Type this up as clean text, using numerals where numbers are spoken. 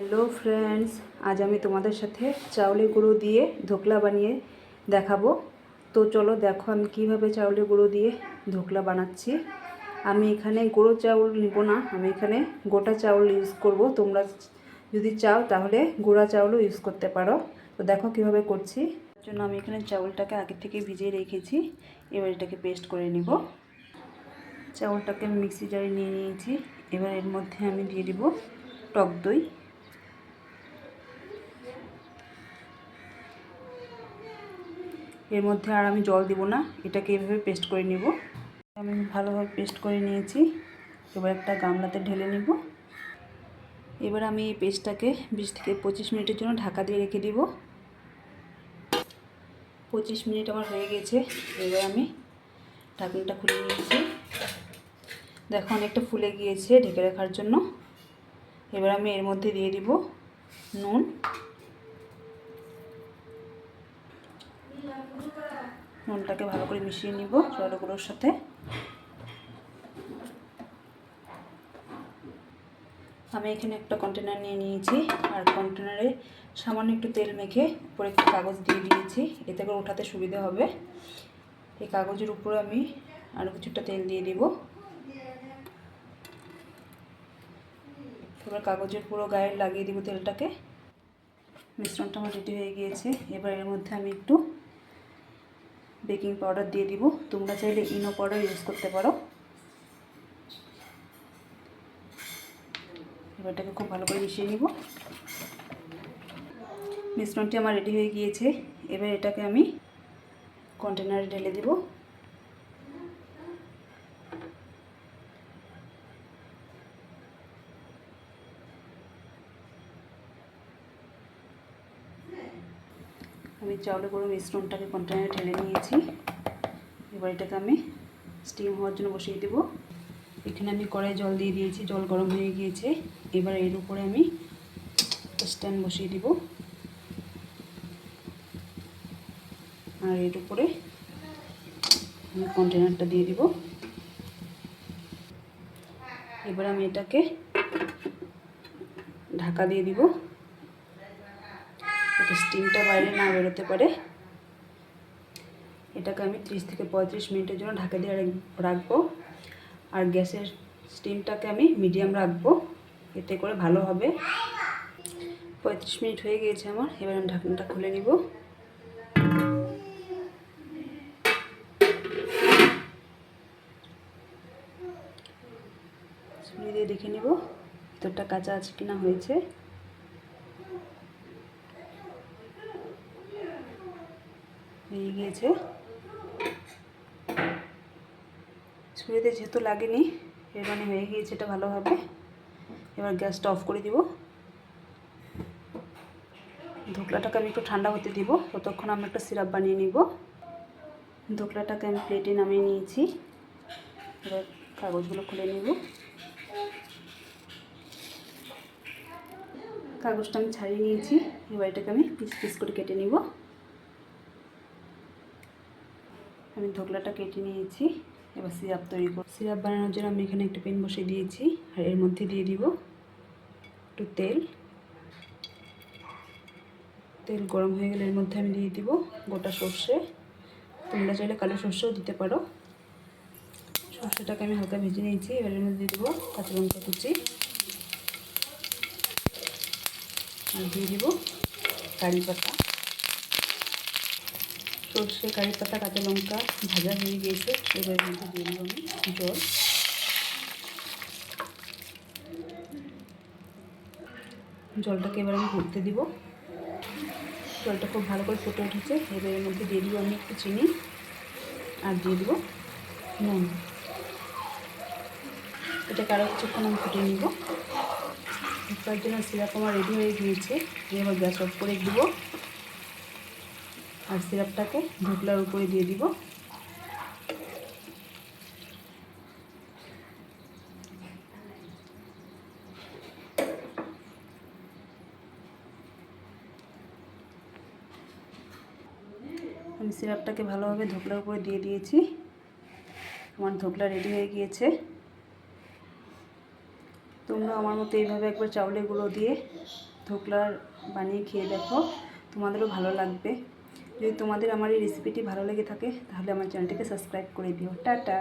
Hello friends, আজ আমি তোমাদের সাথে চাউলের গুঁড়ো দিয়ে ধোকলা বানিয়ে দেখাবো। তো চলো দেখো আমি কিভাবে চাউলের গুঁড়ো দিয়ে ধোকলা বানাচ্ছি। আমি এখানে গুঁড়ো চাউল নিব না, আমি এখানে গোটা চাউল ইউজ করব। তোমরা যদি চাও তাহলে গুঁড়া চাউলও ইউজ করতে পারো। তো দেখো কিভাবে করছি। তার জন্য আমি এখানে চাউলটাকে আগে থেকে ভিজিয়ে রেখেছি, এবার এটাকে পেস্ট করে নিব। চাউলটাকে মিক্সি জারে নিয়ে নিয়েছি। এবার এর মধ্যে আমি দিয়ে দিব টক দই। এর মধ্যে আর আমি জল দিব না, এটাকে এভাবে পেস্ট করে নিব। আমি ভালোভাবে পেস্ট করে নিয়েছি। এবার একটা গামলাতে ঢেলে নিব। এবার আমি এই পেস্টটাকে 20 থেকে 25 মিনিটের জন্য ঢাকা দিয়ে রেখে দিব। 25 মিনিট আমার হয়ে গেছে। এবার আমি ঢাকনাটা খুলে নিয়েছি। দেখো অনেকটা ফুলে গিয়েছে ঢেকে রাখার জন্য। এবার আমি এর মধ্যে দিয়ে দিব নুন, নুনটাকে ভালো করে মিশিয়ে নিব চাউলের গুঁড়োর সাথে। আমি এখানে একটা কন্টেনার নিয়ে নিয়েছি, আর কন্টেনারে সামান্য একটু তেল মেখে উপরে একটু কাগজ দিয়ে দিয়েছি, এতে করে ওঠাতে সুবিধা হবে। এই কাগজের উপরে আমি আরও কিছুটা তেল দিয়ে দিব। এবার কাগজের পুরো গায়ে লাগিয়ে দিব তেলটাকে। মিশ্রণটা আমার রেডি হয়ে গিয়েছে। এবার এর মধ্যে আমি একটু বেকিং পাউডার দিয়ে দিব। তোমরা চাইলে ইনো পাউডার ইউজ করতে পারো। এবার এটাকে খুব ভালো করে মিশিয়ে নিব। মিশ্রণটি আমার রেডি হয়ে গিয়েছে। এবার এটাকে আমি কন্টেনারে ঢেলে দিব। আমি চাউলের গুঁড়ো মিশ্রণটাকে কন্টেনারে ঢেলে নিয়েছি। এবার এটাকে আমি স্টিম হওয়ার জন্য বসিয়ে দেব। এখানে আমি কড়াই জল দিয়ে দিয়েছি, জল গরম হয়ে গিয়েছে। এবার এর উপরে আমি স্ট্যান্ড বসিয়ে দিব, আর এর উপরে আমি কন্টেনারটা দিয়ে দিব। এবার আমি এটাকে ঢাকা দিয়ে দিব, যাতে স্টিমটা বাইরে না বেরোতে পারে। এটাকে আমি 30 থেকে 35 মিনিটের জন্য ঢাকা দিয়ে রাখবো। আর গ্যাসের স্টিমটাকে আমি মিডিয়াম রাখবো, এতে করে ভালো হবে। 35 মিনিট হয়ে গিয়েছে আমার। এবার আমি ঢাকনাটা খুলে নিব। ছুরি দিয়ে দেখে নিব ভিতরটা কাঁচা আছে কিনা হয়েছে। হয়ে গিয়েছে। ছুরিতে যেহেতু লাগেনি, এর মানে হয়ে গিয়েছে এটা ভালোভাবে। এবার গ্যাসটা অফ করে দিব। ধোকলাটাকে আমি একটু ঠান্ডা হতে দিব, ততক্ষণ আমি একটা সিরাপ বানিয়ে নিব। ধোকলাটাকে আমি প্লেটে নামিয়ে নিয়েছি। এবার কাগজগুলো খুলে নিব। কাগজটা আমি ছাড়িয়ে নিয়েছি। এবার এটাকে আমি পিস পিস করে কেটে নিব। আমি ধোকলাটা কেটে নিয়েছি। এবার সিরাপ তৈরি করব। সিরাপ বানানোর জন্য আমি এখানে একটা প্যান বসিয়ে দিয়েছি, আর এর মধ্যে দিয়ে দিব একটু তেল। তেল গরম হয়ে গেলে এর মধ্যে আমি দিয়ে দিব গোটা সর্ষে। তোমরা চাইলে কালো সর্ষেও দিতে পারো। সর্ষেটাকে আমি হালকা ভেজে নিয়েছি। এবার এর মধ্যে দিয়ে দেবো কাঁচা লঙ্কা কুচি, আর দিয়ে দিব কারি পাতা। সর্ষে, কারি পাতা, কাঁচা লঙ্কা ভাজা হয়ে গিয়েছে। এবার এর মধ্যে দিয়ে দিব আমি জল। জলটাকে এবার আমি ফুটতে দিব। জলটা খুব ভালো করে ফুটে উঠেছে। এবার এর মধ্যে দিয়ে দিব আমি একটু চিনি, আর দিয়ে দিব নুন। এটাকে আরও কিছুক্ষণ আমি ফুটিয়ে নিব। তার জন্য সিরাপ আমার রেডি হয়ে গিয়েছে। এবার গ্যাস অফ করে দিব, আর সিরাপটাকে ধোকলার উপরে দিয়ে দিব। আমি সিরাপটাকে ভালোভাবে ধোকলার উপরে দিয়ে দিয়েছি। আমার ধোকলা রেডি হয়ে গিয়েছে। তোমরা আমার মতো এইভাবে একবার চাউলের গুঁড়ো দিয়ে ধোকলার বানিয়ে খেয়ে দেখো, তোমাদেরও ভালো লাগবে। যদি তোমাদের আমার এই রেসিপিটি ভালো লেগে থাকে তাহলে আমার চ্যানেলটিকে সাবস্ক্রাইব করে দিও। টাটা।